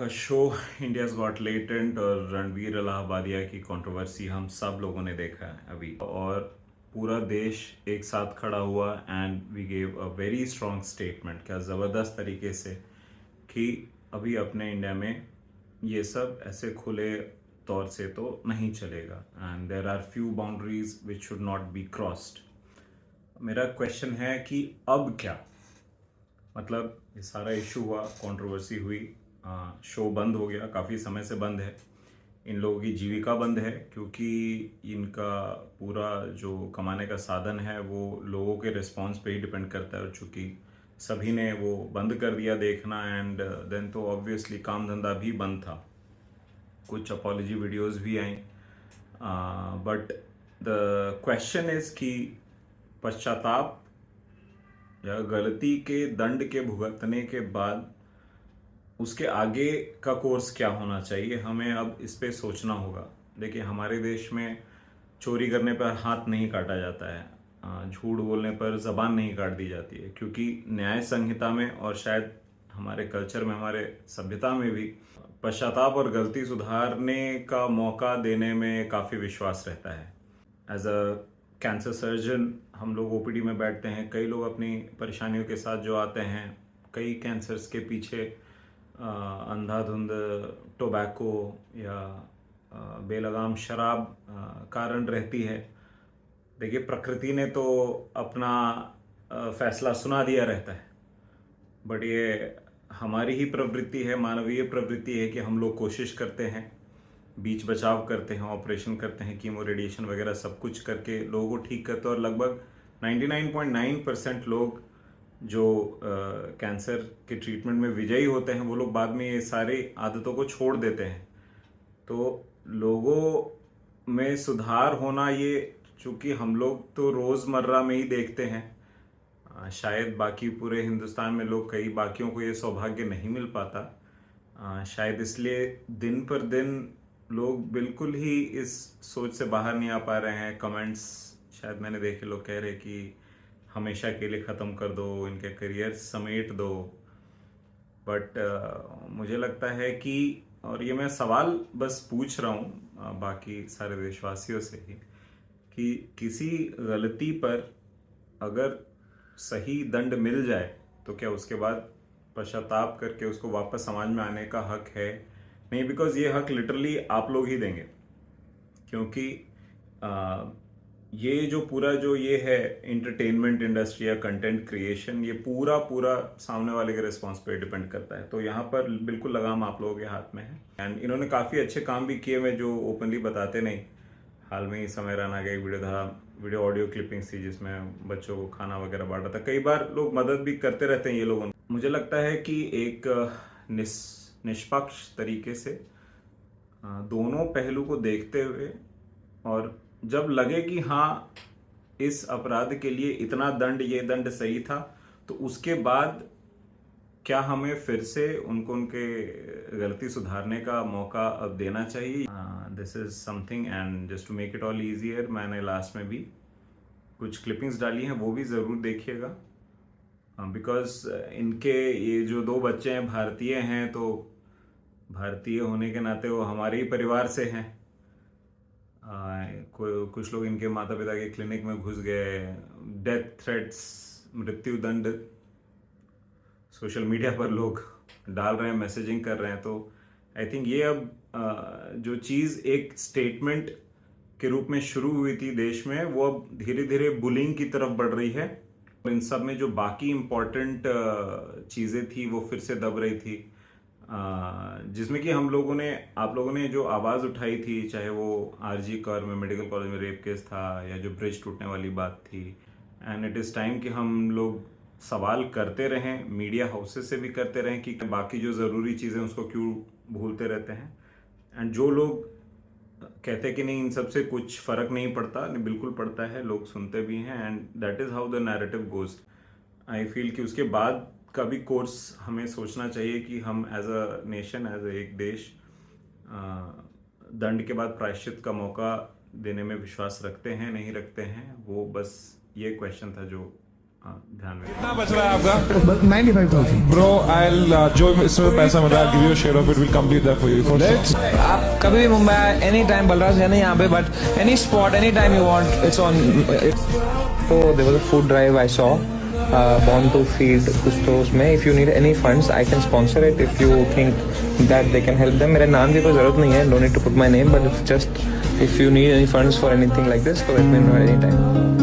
का show India's got latent और रणवीर इलाहाबादिया की कंट्रोवर्सी हम सब लोगों ने देखा है अभी, और पूरा देश एक साथ खड़ा हुआ and we gave a very strong statement, क्या ज़बरदस्त तरीके से, कि अभी अपने इंडिया में ये सब ऐसे खुले तौर से तो नहीं चलेगा and there are few boundaries which should not be crossed. मेरा क्वेश्चन है कि अब क्या, मतलब ये सारा इशू हुआ, कंट्रोवर्सी हुई, शो बंद हो गया, काफ़ी समय से बंद है, इन लोगों की जीविका बंद है क्योंकि इनका पूरा जो कमाने का साधन है वो लोगों के रिस्पांस पे ही डिपेंड करता है, और चूँकि सभी ने वो बंद कर दिया देखना एंड देन तो ऑब्वियसली काम धंधा भी बंद था, कुछ अपॉलॉजी वीडियोस भी आई, बट द क्वेश्चन इज कि पश्चाताप या गलती के दंड के भुगतने के बाद उसके आगे का कोर्स क्या होना चाहिए, हमें अब इस पे सोचना होगा। देखिए, हमारे देश में चोरी करने पर हाथ नहीं काटा जाता है, झूठ बोलने पर जबान नहीं काट दी जाती है, क्योंकि न्याय संहिता में और शायद हमारे कल्चर में, हमारे सभ्यता में भी पश्चाताप और गलती सुधारने का मौका देने में काफ़ी विश्वास रहता है। एज अ कैंसर सर्जन हम लोग ओपीडी में बैठते हैं, कई लोग अपनी परेशानियों के साथ जो आते हैं, कई कैंसर्स के पीछे अंधाधुंध टोबैको या बेलगाम शराब कारण रहती है। देखिए, प्रकृति ने तो अपना फैसला सुना दिया रहता है, बट ये हमारी ही प्रवृत्ति है, मानवीय प्रवृत्ति है कि हम लोग कोशिश करते हैं, बीच बचाव करते हैं, ऑपरेशन करते हैं, कीमो रेडिएशन वगैरह सब कुछ करके लोगों को ठीक करते हैं, और लगभग 99.9% लोग जो कैंसर के ट्रीटमेंट में विजयी होते हैं वो लोग बाद में ये सारी आदतों को छोड़ देते हैं। तो लोगों में सुधार होना, ये चूँकि हम लोग तो रोज़मर्रा में ही देखते हैं, शायद बाकी पूरे हिंदुस्तान में लोग, कई बाकियों को ये सौभाग्य नहीं मिल पाता, शायद इसलिए दिन पर दिन लोग बिल्कुल ही इस सोच से बाहर नहीं आ पा रहे हैं। कमेंट्स शायद मैंने देखे, लोग कह रहे कि हमेशा के लिए ख़त्म कर दो, इनके करियर समेट दो, बट मुझे लगता है कि, और ये मैं सवाल बस पूछ रहा हूँ बाकी सारे देशवासियों से ही, कि किसी गलती पर अगर सही दंड मिल जाए तो क्या उसके बाद पश्चाताप करके उसको वापस समाज में आने का हक है? नहीं, बिकॉज ये हक लिटरली आप लोग ही देंगे, क्योंकि ये जो पूरा जो ये है इंटरटेनमेंट इंडस्ट्री या कंटेंट क्रिएशन, ये पूरा पूरा सामने वाले के रिस्पॉन्स पे डिपेंड करता है। तो यहाँ पर बिल्कुल लगाम आप लोगों के हाथ में है, एंड इन्होंने काफ़ी अच्छे काम भी किए हुए जो ओपनली बताते नहीं। हाल में ही समय रैना का एक वीडियो था, वीडियो ऑडियो क्लिपिंग्स थी जिसमें बच्चों को खाना वगैरह बांटा था। कई बार लोग मदद भी करते रहते हैं ये लोग। मुझे लगता है कि एक निष्पक्ष तरीके से दोनों पहलू को देखते हुए, और जब लगे कि हाँ इस अपराध के लिए इतना दंड, ये दंड सही था, तो उसके बाद क्या हमें फिर से उनको उनके गलती सुधारने का मौका अब देना चाहिए। This is something, and just to make it all easier मैंने लास्ट में भी कुछ क्लिपिंग्स डाली हैं, वो भी ज़रूर देखिएगा, बिकॉज इनके ये जो दो बच्चे हैं भारतीय हैं, तो भारतीय होने के नाते वो हमारे ही परिवार से हैं। कुछ लोग इनके माता पिता के क्लिनिक में घुस गए, डेथ थ्रेट्स, मृत्यु दंड सोशल मीडिया पर लोग डाल रहे हैं, मैसेजिंग कर रहे हैं। तो आई थिंक ये अब जो चीज़ एक स्टेटमेंट के रूप में शुरू हुई थी देश में, वो अब धीरे धीरे बुलिंग की तरफ बढ़ रही है। इन सब में जो बाकी इम्पोर्टेंट चीज़ें थी वो फिर से दब रही थी, जिसमें कि हम लोगों ने, आप लोगों ने जो आवाज़ उठाई थी, चाहे वो आरजी कर में मेडिकल कॉलेज में रेप केस था, या जो ब्रिज टूटने वाली बात थी, एंड इट इज़ टाइम कि हम लोग सवाल करते रहें, मीडिया हाउसेस से भी करते रहें कि बाकी जो ज़रूरी चीज़ें उसको क्यों भूलते रहते हैं। एंड जो लोग कहते कि नहीं इन सब से कुछ फ़र्क नहीं पड़ता, नहीं बिल्कुल पड़ता है, लोग सुनते भी हैं, and that is how the narrative goes. I feel कि उसके बाद का भी कोर्स हमें सोचना चाहिए कि हम as a nation, as a एक देश, दंड के बाद प्रायश्चित का मौका देने में विश्वास रखते हैं, नहीं रखते हैं। वो बस ये क्वेश्चन था जो ध्यान में। कितना बच रहा है आपका? But 95,000. ब्रो आई जो इसमें पैसा मिल रहा है, give you share of it, will complete that for you. Let's आप कभी भी मुंबई एनी टाइम, बलराज है ना यहाँ पे, but any spot any time you want, it's on. तो there was a food drive I saw born to feed कुछ तो उसमें, if you need any funds I can sponsor it if you think that they can help them. मेरे नाम की कोई जरूरत नहीं है, don't need to put my name, but just if you need any funds for anything like this, तो let me know any time.